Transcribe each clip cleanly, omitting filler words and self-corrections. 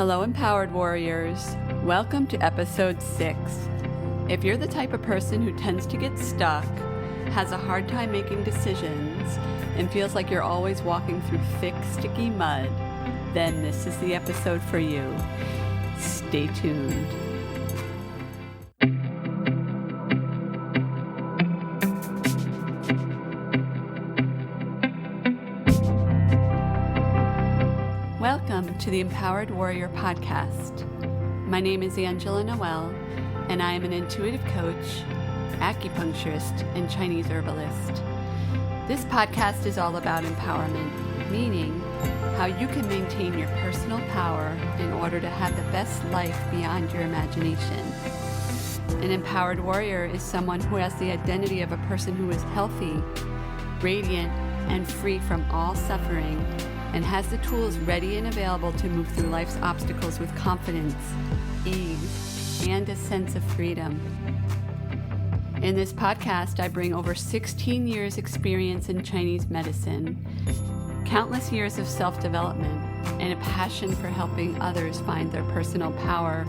Hello, Empowered Warriors. Welcome to episode 6. If you're the type of person who tends to get stuck, has a hard time making decisions, and feels like you're always walking through thick, sticky mud, then this is the episode for you. Stay tuned. Welcome to the Empowered Warrior podcast. My name is Angela Noel, and I am an intuitive coach, acupuncturist, and Chinese herbalist. This podcast is all about empowerment, meaning how you can maintain your personal power in order to have the best life beyond your imagination. An empowered warrior is someone who has the identity of a person who is healthy, radiant, and free from all suffering, and has the tools ready and available to move through life's obstacles with confidence, ease, and a sense of freedom. In this podcast, I bring over 16 years experience in Chinese medicine, countless years of self-development, and a passion for helping others find their personal power.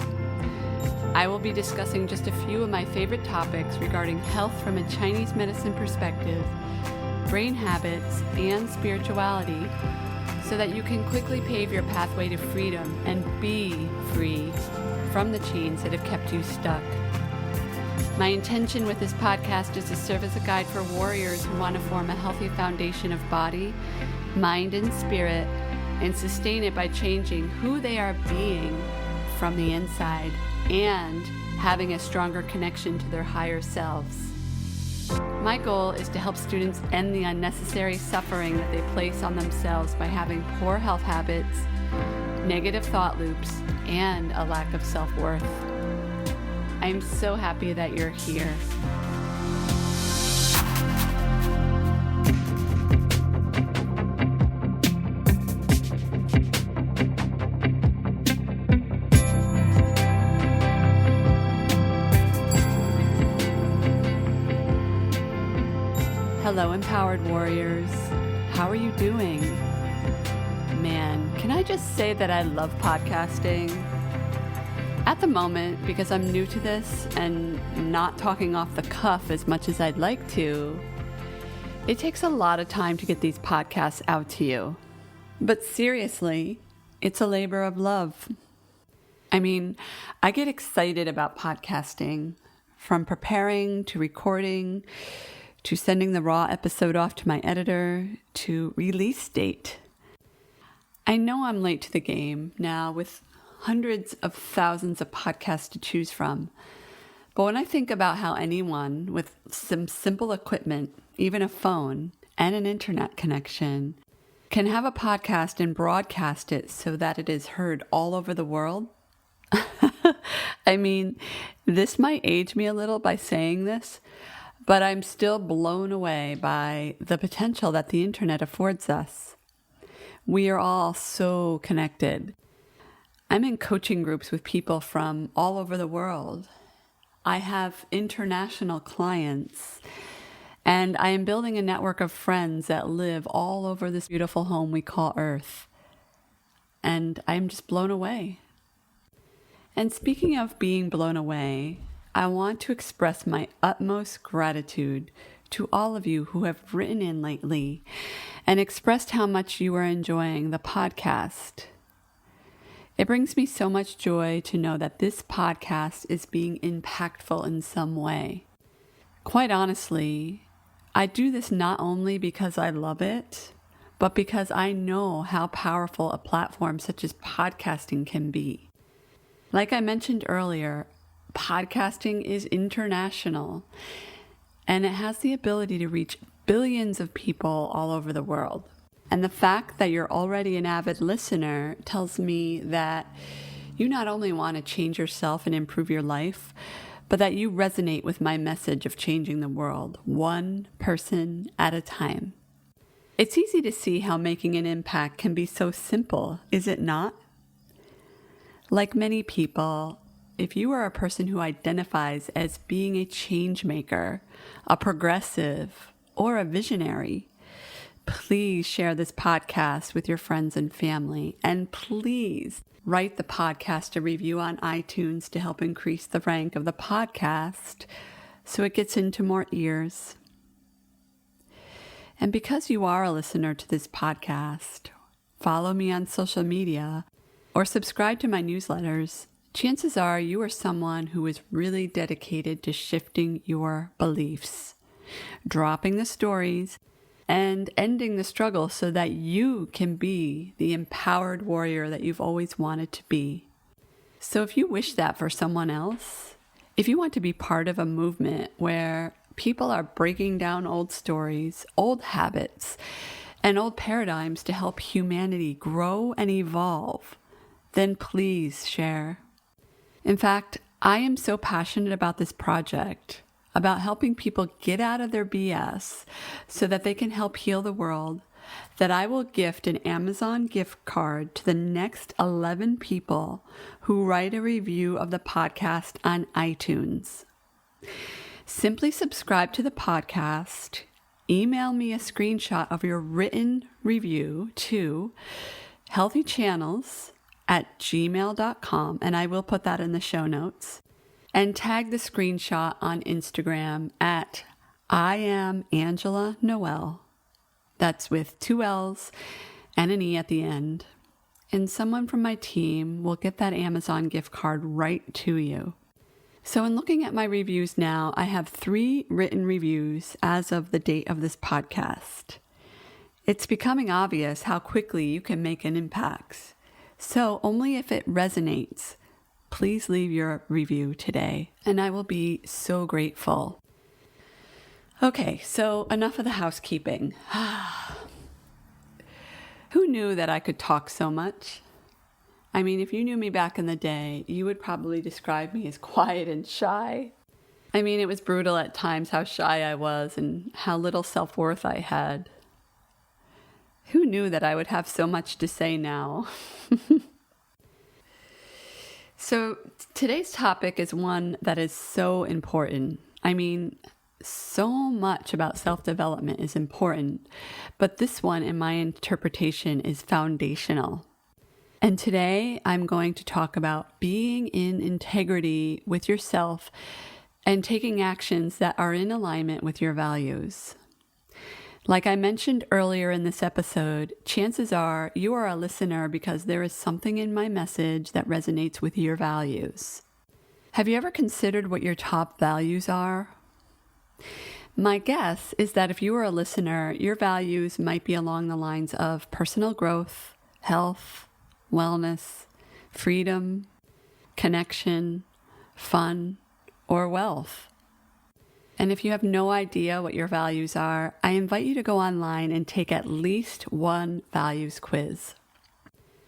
I will be discussing just a few of my favorite topics regarding health from a Chinese medicine perspective, brain habits, and spirituality, so that you can quickly pave your pathway to freedom and be free from the chains that have kept you stuck. My intention with this podcast is to serve as a guide for warriors who want to form a healthy foundation of body, mind, and spirit, and sustain it by changing who they are being from the inside and having a stronger connection to their higher selves. My goal is to help students end the unnecessary suffering that they place on themselves by having poor health habits, negative thought loops, and a lack of self-worth. I am so happy that you're here. Hello, Empowered Warriors. How are you doing? Man, can I just say that I love podcasting? At the moment, because I'm new to this and not talking off the cuff as much as I'd like to, it takes a lot of time to get these podcasts out to you. But seriously, it's a labor of love. I mean, I get excited about podcasting, from preparing to recording, to sending the raw episode off to my editor, to release date. I know I'm late to the game now with hundreds of thousands of podcasts to choose from. But when I think about how anyone with some simple equipment, even a phone and an internet connection, can have a podcast and broadcast it so that it is heard all over the world, I mean, this might age me a little by saying this, but I'm still blown away by the potential that the internet affords us. We are all so connected. I'm in coaching groups with people from all over the world. I have international clients, and I am building a network of friends that live all over this beautiful home we call Earth. And I'm just blown away. And speaking of being blown away, I want to express my utmost gratitude to all of you who have written in lately and expressed how much you are enjoying the podcast. It brings me so much joy to know that this podcast is being impactful in some way. Quite honestly, I do this not only because I love it, but because I know how powerful a platform such as podcasting can be. Like I mentioned earlier, podcasting is international, and it has the ability to reach billions of people all over the world. And the fact that you're already an avid listener tells me that you not only want to change yourself and improve your life, but that you resonate with my message of changing the world, one person at a time. It's easy to see how making an impact can be so simple, is it not? Like many people, if you are a person who identifies as being a change maker, a progressive, or a visionary, please share this podcast with your friends and family. And please write the podcast a review on iTunes to help increase the rank of the podcast so it gets into more ears. And because you are a listener to this podcast, follow me on social media or subscribe to my newsletters, chances are you are someone who is really dedicated to shifting your beliefs, dropping the stories, and ending the struggle so that you can be the empowered warrior that you've always wanted to be. So if you wish that for someone else, if you want to be part of a movement where people are breaking down old stories, old habits, and old paradigms to help humanity grow and evolve, then please share. In fact, I am so passionate about this project, about helping people get out of their BS so that they can help heal the world, that I will gift an Amazon gift card to the next 11 people who write a review of the podcast on iTunes. Simply subscribe to the podcast, email me a screenshot of your written review to healthychannels@gmail.com, and I will put that in the show notes, and tag the screenshot on Instagram at I am Angela Noel. That's with 2 L's and an E at the end. And someone from my team will get that Amazon gift card right to you. So in looking at my reviews now, I have 3 written reviews as of the date of this podcast. It's becoming obvious how quickly you can make an impact. So only if it resonates, please leave your review today, and I will be so grateful. Okay, so enough of the housekeeping. Who knew that I could talk so much? I mean, if you knew me back in the day, you would probably describe me as quiet and shy. I mean, it was brutal at times how shy I was and how little self-worth I had. Who knew that I would have so much to say now? So today's topic is one that is so important. I mean, so much about self-development is important, but this one, in my interpretation, is foundational. And today I'm going to talk about being in integrity with yourself and taking actions that are in alignment with your values. Like I mentioned earlier in this episode, chances are you are a listener because there is something in my message that resonates with your values. Have you ever considered what your top values are? My guess is that if you are a listener, your values might be along the lines of personal growth, health, wellness, freedom, connection, fun, or wealth. And if you have no idea what your values are, I invite you to go online and take at least one values quiz.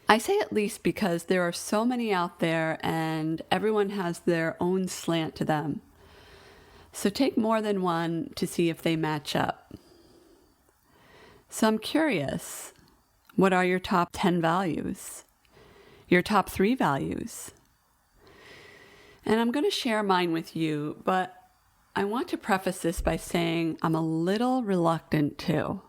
I say at least because there are so many out there and everyone has their own slant to them. So take more than one to see if they match up. So I'm curious, what are your top 10 values? Your top 3 values? And I'm going to share mine with you, but I want to preface this by saying I'm a little reluctant too.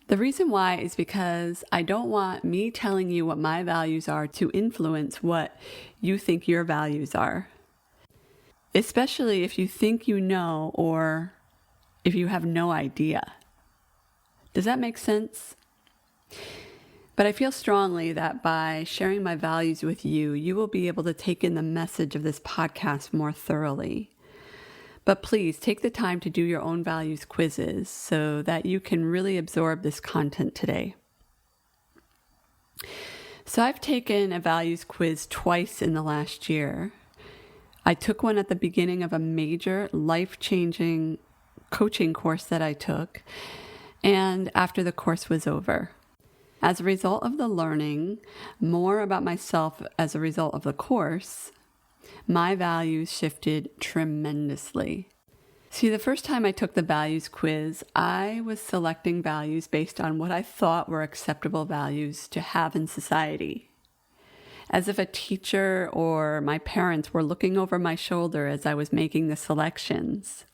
The reason why is because I don't want me telling you what my values are to influence what you think your values are. Especially if you think you know or if you have no idea. Does that make sense? But I feel strongly that by sharing my values with you, you will be able to take in the message of this podcast more thoroughly. But please take the time to do your own values quizzes so that you can really absorb this content today. So I've taken a values quiz twice in the last year. I took one at the beginning of a major life-changing coaching course that I took, and after the course was over. As a result of the learning more about myself as a result of the course, my values shifted tremendously. See, the first time I took the values quiz, I was selecting values based on what I thought were acceptable values to have in society. As if a teacher or my parents were looking over my shoulder as I was making the selections.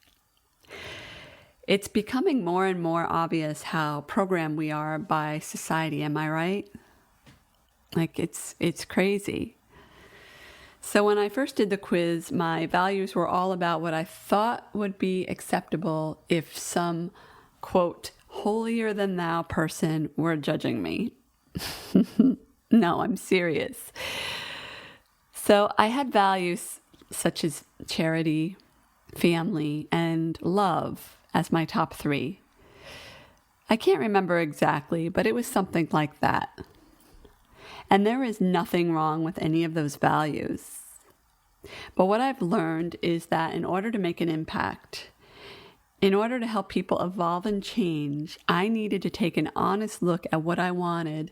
It's becoming more and more obvious how programmed we are by society. Am I right? Like it's crazy. So when I first did the quiz, my values were all about what I thought would be acceptable if some, quote, holier than thou person were judging me. No, I'm serious. So I had values such as charity, family, and love as my top 3. I can't remember exactly, but it was something like that. And there is nothing wrong with any of those values. But what I've learned is that in order to make an impact, in order to help people evolve and change, I needed to take an honest look at what I wanted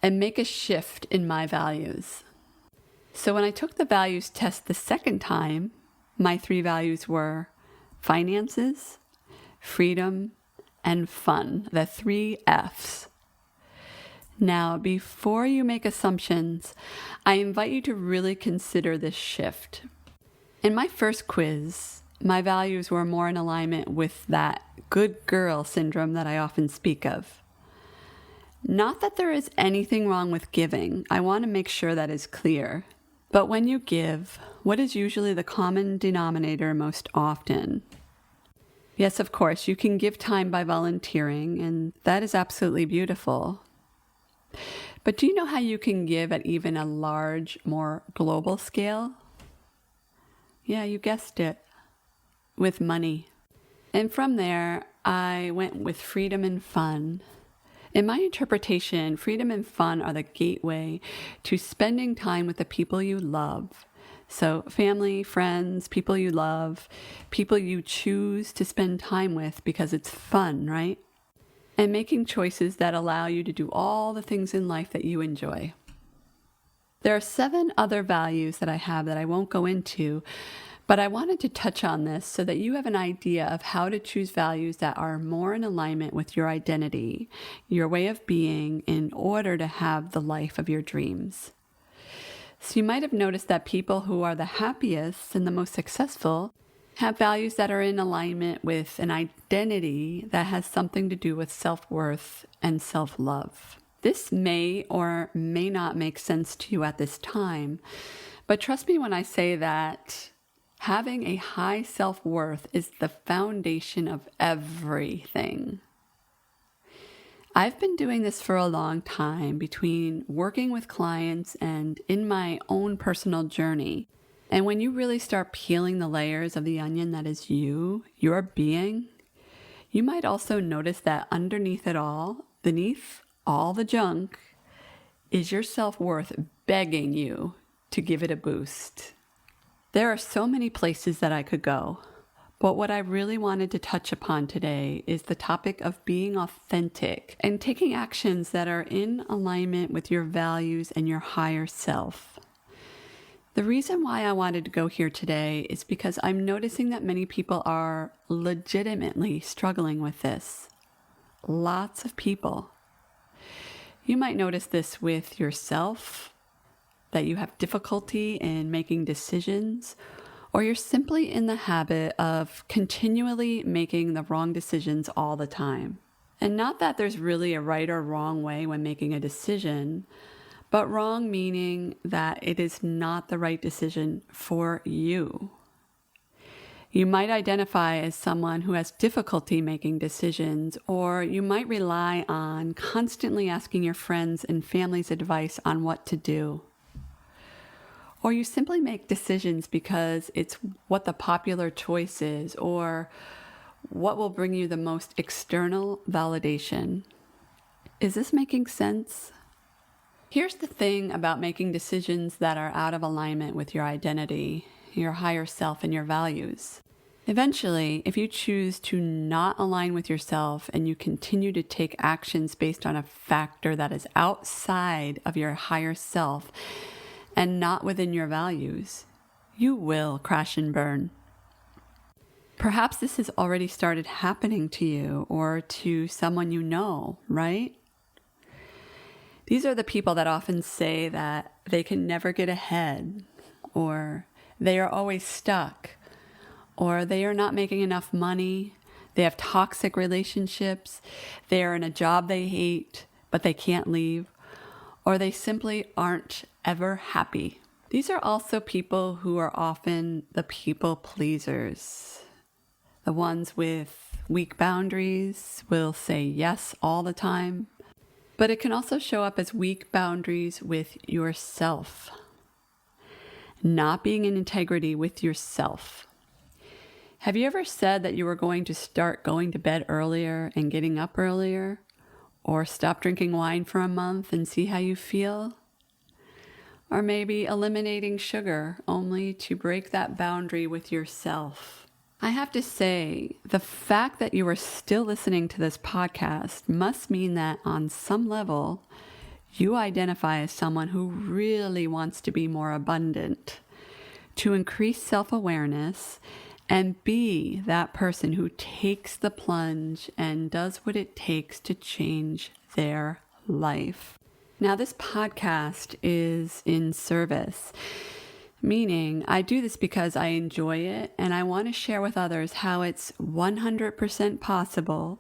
and make a shift in my values. So when I took the values test the second time, my 3 values were finances, freedom, and fun, the 3 Fs. Now, before you make assumptions, I invite you to really consider this shift. In my first quiz, my values were more in alignment with that good girl syndrome that I often speak of. Not that there is anything wrong with giving. I want to make sure that is clear. But when you give, what is usually the common denominator most often? Yes, of course, you can give time by volunteering, and that is absolutely beautiful. But do you know how you can give at even a large, more global scale? Yeah, you guessed it, with money. And from there, I went with freedom and fun. In my interpretation, freedom and fun are the gateway to spending time with the people you love. So family, friends, people you love, people you choose to spend time with because it's fun, right? And making choices that allow you to do all the things in life that you enjoy. There are 7 other values that I have that I won't go into, but I wanted to touch on this so that you have an idea of how to choose values that are more in alignment with your identity, your way of being, in order to have the life of your dreams. So you might have noticed that people who are the happiest and the most successful have values that are in alignment with an identity that has something to do with self-worth and self-love. This may or may not make sense to you at this time, but trust me when I say that having a high self-worth is the foundation of everything. I've been doing this for a long time, between working with clients and in my own personal journey. And when you really start peeling the layers of the onion that is you, your being, you might also notice that underneath it all, beneath all the junk, is your self-worth begging you to give it a boost. There are so many places that I could go, but what I really wanted to touch upon today is the topic of being authentic and taking actions that are in alignment with your values and your higher self. The reason why I wanted to go here today is because I'm noticing that many people are legitimately struggling with this. Lots of people. You might notice this with yourself, that you have difficulty in making decisions, or you're simply in the habit of continually making the wrong decisions all the time. And not that there's really a right or wrong way when making a decision, but wrong meaning that it is not the right decision for you. You might identify as someone who has difficulty making decisions, or you might rely on constantly asking your friends and family's advice on what to do. Or you simply make decisions because it's what the popular choice is, or what will bring you the most external validation. Is this making sense? Here's the thing about making decisions that are out of alignment with your identity, your higher self, and your values. Eventually, if you choose to not align with yourself and you continue to take actions based on a factor that is outside of your higher self and not within your values, you will crash and burn. Perhaps this has already started happening to you or to someone you know, right? These are the people that often say that they can never get ahead, or they are always stuck, or they are not making enough money, They have toxic relationships. They're in a job they hate, but they can't leave. Or they simply aren't ever happy. These are also people who are often the people pleasers. The ones with weak boundaries will say yes all the time. But it can also show up as weak boundaries with yourself. Not being in integrity with yourself. Have you ever said that you were going to start going to bed earlier and getting up earlier? Or stop drinking wine for a month and see how you feel? Or maybe eliminating sugar only to break that boundary with yourself. I have to say, the fact that you are still listening to this podcast must mean that on some level, you identify as someone who really wants to be more abundant, to increase self-awareness, and be that person who takes the plunge and does what it takes to change their life. Now, this podcast is in service, meaning I do this because I enjoy it and I want to share with others how it's 100% possible,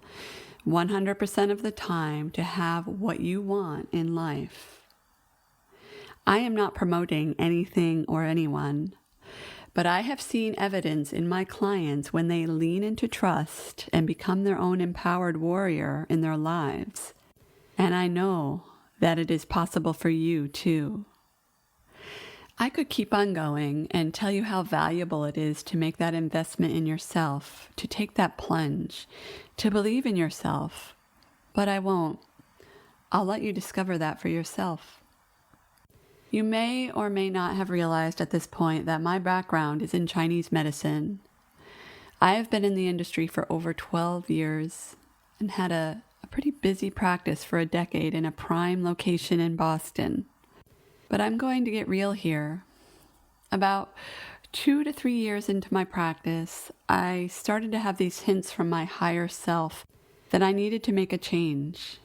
100% of the time, to have what you want in life. I am not promoting anything or anyone. But I have seen evidence in my clients when they lean into trust and become their own empowered warrior in their lives. And I know that it is possible for you too. I could keep on going and tell you how valuable it is to make that investment in yourself, to take that plunge, to believe in yourself. But I won't. I'll let you discover that for yourself. You may or may not have realized at this point that my background is in Chinese medicine. I have been in the industry for over 12 years and had a pretty busy practice for a decade in a prime location in Boston. But I'm going to get real here. About 2 to 3 years into my practice, I started to have these hints from my higher self that I needed to make a change.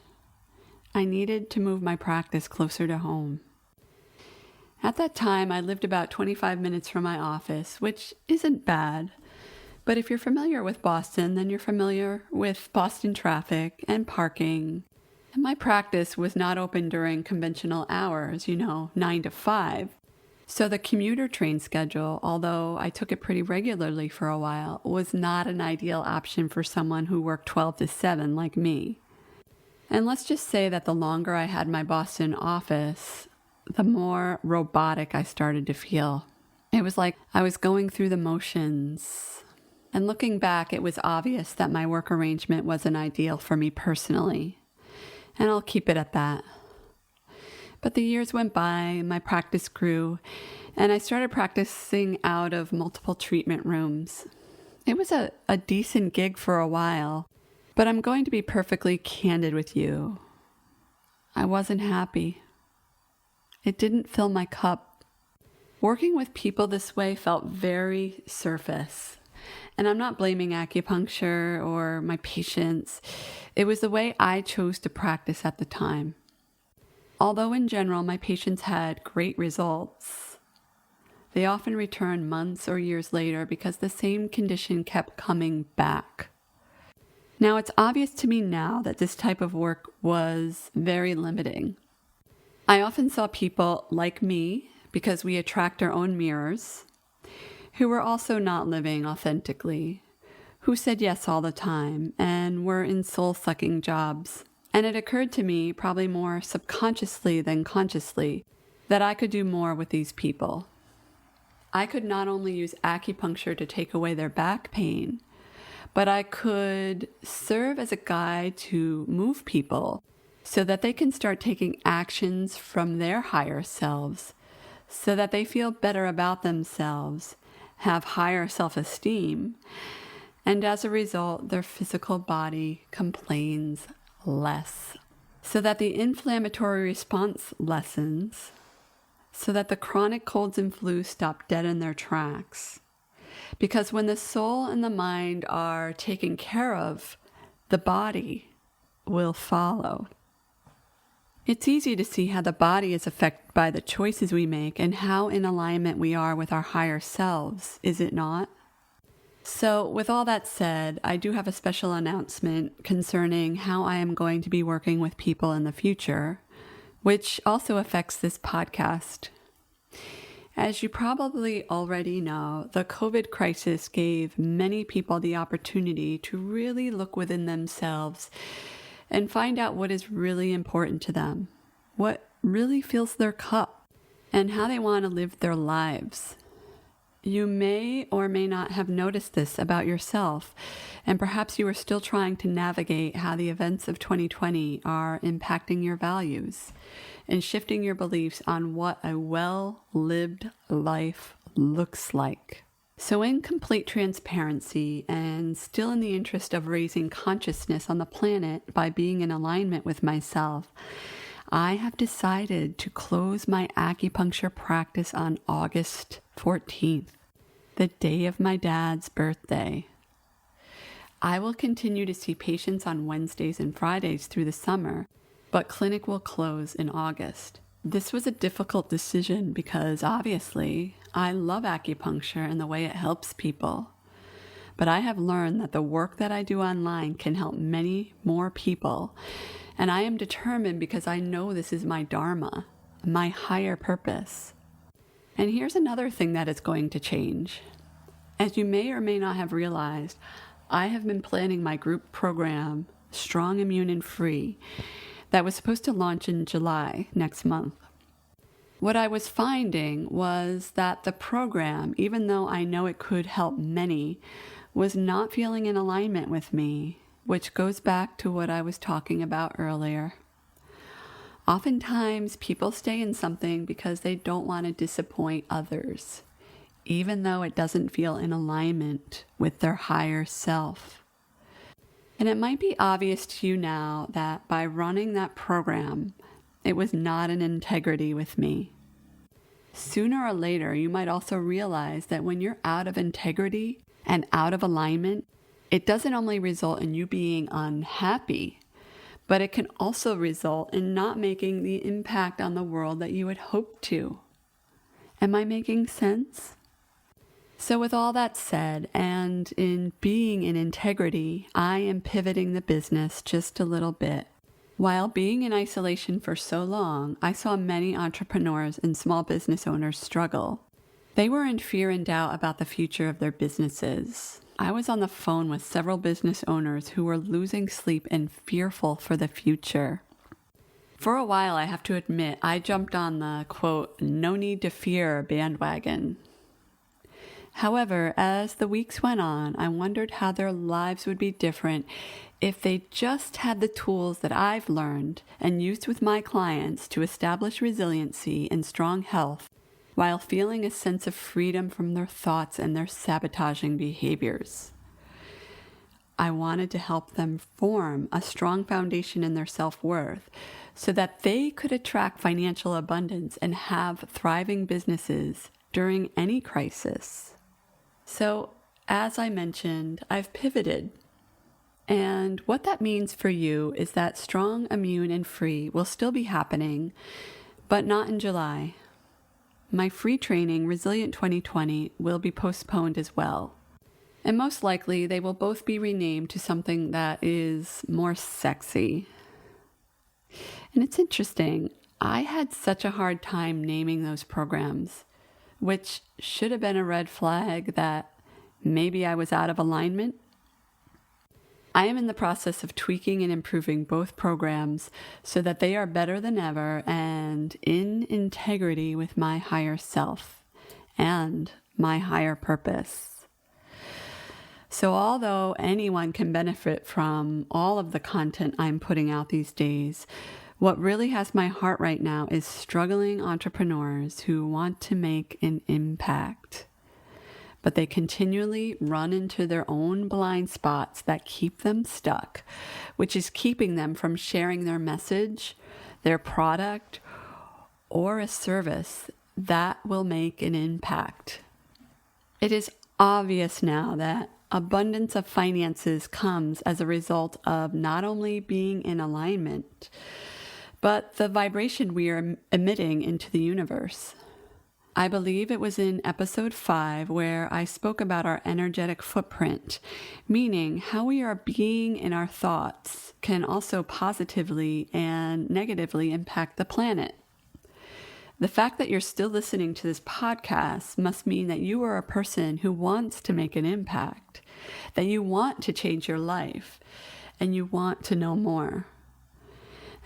I needed to move my practice closer to home. At that time, I lived about 25 minutes from my office, which isn't bad. But if you're familiar with Boston, then you're familiar with Boston traffic and parking. And my practice was not open during conventional hours, 9 to 5. So the commuter train schedule, although I took it pretty regularly for a while, was not an ideal option for someone who worked 12 to 7 like me. And let's just say that the longer I had my Boston office, the more robotic I started to feel. It was like I was going through the motions. And looking back, it was obvious that my work arrangement wasn't ideal for me personally. And I'll keep it at that. But the years went by, my practice grew, and I started practicing out of multiple treatment rooms. It was a decent gig for a while, but I'm going to be perfectly candid with you. I wasn't happy. It didn't fill my cup. Working with people this way felt very surface. And I'm not blaming acupuncture or my patients. It was the way I chose to practice at the time. Although in general, my patients had great results, they often returned months or years later because the same condition kept coming back. Now, it's obvious to me now that this type of work was very limiting. I often saw people like me, because we attract our own mirrors, who were also not living authentically, who said yes all the time and were in soul-sucking jobs. And it occurred to me, probably more subconsciously than consciously, that I could do more with these people. I could not only use acupuncture to take away their back pain, but I could serve as a guide to move people so that they can start taking actions from their higher selves, so that they feel better about themselves, have higher self-esteem, and as a result, their physical body complains less, so that the inflammatory response lessens, so that the chronic colds and flus stop dead in their tracks. Because when the soul and the mind are taken care of, the body will follow. It's easy to see how the body is affected by the choices we make and how in alignment we are with our higher selves, is it not? So, with all that said, I do have a special announcement concerning how I am going to be working with people in the future, which also affects this podcast. As you probably already know, the COVID crisis gave many people the opportunity to really look within themselves and find out what is really important to them, what really fills their cup, and how they want to live their lives. You may or may not have noticed this about yourself, and perhaps you are still trying to navigate how the events of 2020 are impacting your values and shifting your beliefs on what a well-lived life looks like. So in complete transparency and still in the interest of raising consciousness on the planet by being in alignment with myself, I have decided to close my acupuncture practice on August 14th, the day of my dad's birthday. I will continue to see patients on Wednesdays and Fridays through the summer, but clinic will close in August. This was a difficult decision because obviously I love acupuncture and the way it helps people. But I have learned that the work that I do online can help many more people. And I am determined because I know this is my dharma, my higher purpose. And here's another thing that is going to change. As you may or may not have realized, I have been planning my group program, Strong, Immune, and Free, that was supposed to launch in July next month. What I was finding was that the program, even though I know it could help many, was not feeling in alignment with me, which goes back to what I was talking about earlier. Oftentimes, people stay in something because they don't want to disappoint others, even though it doesn't feel in alignment with their higher self. And it might be obvious to you now that by running that program, it was not in integrity with me. Sooner or later, you might also realize that when you're out of integrity and out of alignment, it doesn't only result in you being unhappy, but it can also result in not making the impact on the world that you had hoped to. Am I making sense? So with all that said, and in being in integrity, I am pivoting the business just a little bit. While being in isolation for so long, I saw many entrepreneurs and small business owners struggle. They were in fear and doubt about the future of their businesses. I was on the phone with several business owners who were losing sleep and fearful for the future. For a while, I have to admit, I jumped on the, quote, no need to fear bandwagon. However, as the weeks went on, I wondered how their lives would be different if they just had the tools that I've learned and used with my clients to establish resiliency and strong health while feeling a sense of freedom from their thoughts and their sabotaging behaviors. I wanted to help them form a strong foundation in their self-worth so that they could attract financial abundance and have thriving businesses during any crisis. So, as I mentioned, I've pivoted. And what that means for you is that Strong, Immune, and Free will still be happening, but not in July. My free training, Resilient 2020, will be postponed as well. And most likely, they will both be renamed to something that is more sexy. And it's interesting, I had such a hard time naming those programs, which should have been a red flag that maybe I was out of alignment. I am in the process of tweaking and improving both programs so that they are better than ever and in integrity with my higher self and my higher purpose. So although anyone can benefit from all of the content I'm putting out these days, what really has my heart right now is struggling entrepreneurs who want to make an impact, but they continually run into their own blind spots that keep them stuck, which is keeping them from sharing their message, their product, or a service that will make an impact. It is obvious now that abundance of finances comes as a result of not only being in alignment, but the vibration we are emitting into the universe. I believe it was in episode 5 where I spoke about our energetic footprint, meaning how we are being in our thoughts can also positively and negatively impact the planet. The fact that you're still listening to this podcast must mean that you are a person who wants to make an impact, that you want to change your life, and you want to know more.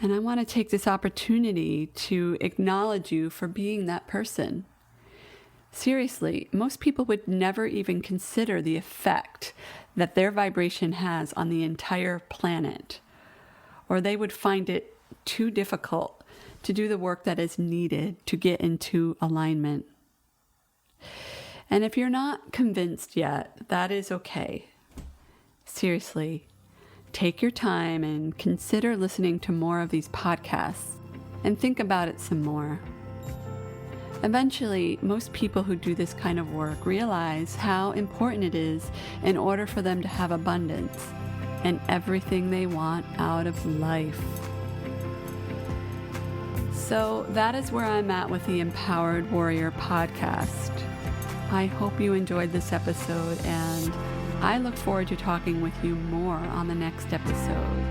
And I want to take this opportunity to acknowledge you for being that person. Seriously, most people would never even consider the effect that their vibration has on the entire planet, or they would find it too difficult to do the work that is needed to get into alignment. And if you're not convinced yet, that is okay. Seriously, take your time and consider listening to more of these podcasts and think about it some more. Eventually, most people who do this kind of work realize how important it is in order for them to have abundance and everything they want out of life. So that is where I'm at with the Empowered Warrior podcast. I hope you enjoyed this episode, and I look forward to talking with you more on the next episode.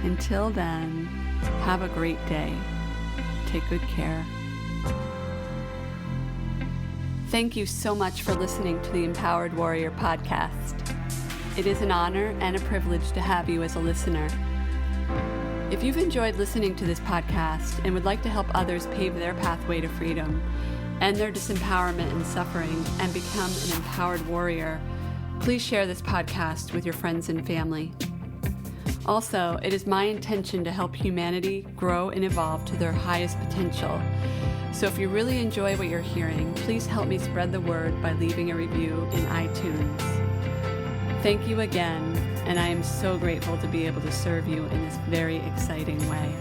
Until then, have a great day. Take good care. Thank you so much for listening to the Empowered Warrior podcast. It is an honor and a privilege to have you as a listener. If you've enjoyed listening to this podcast and would like to help others pave their pathway to freedom, end their disempowerment and suffering, and become an empowered warrior, please share this podcast with your friends and family. Also, it is my intention to help humanity grow and evolve to their highest potential. So if you really enjoy what you're hearing, please help me spread the word by leaving a review in iTunes. Thank you again, and I am so grateful to be able to serve you in this very exciting way.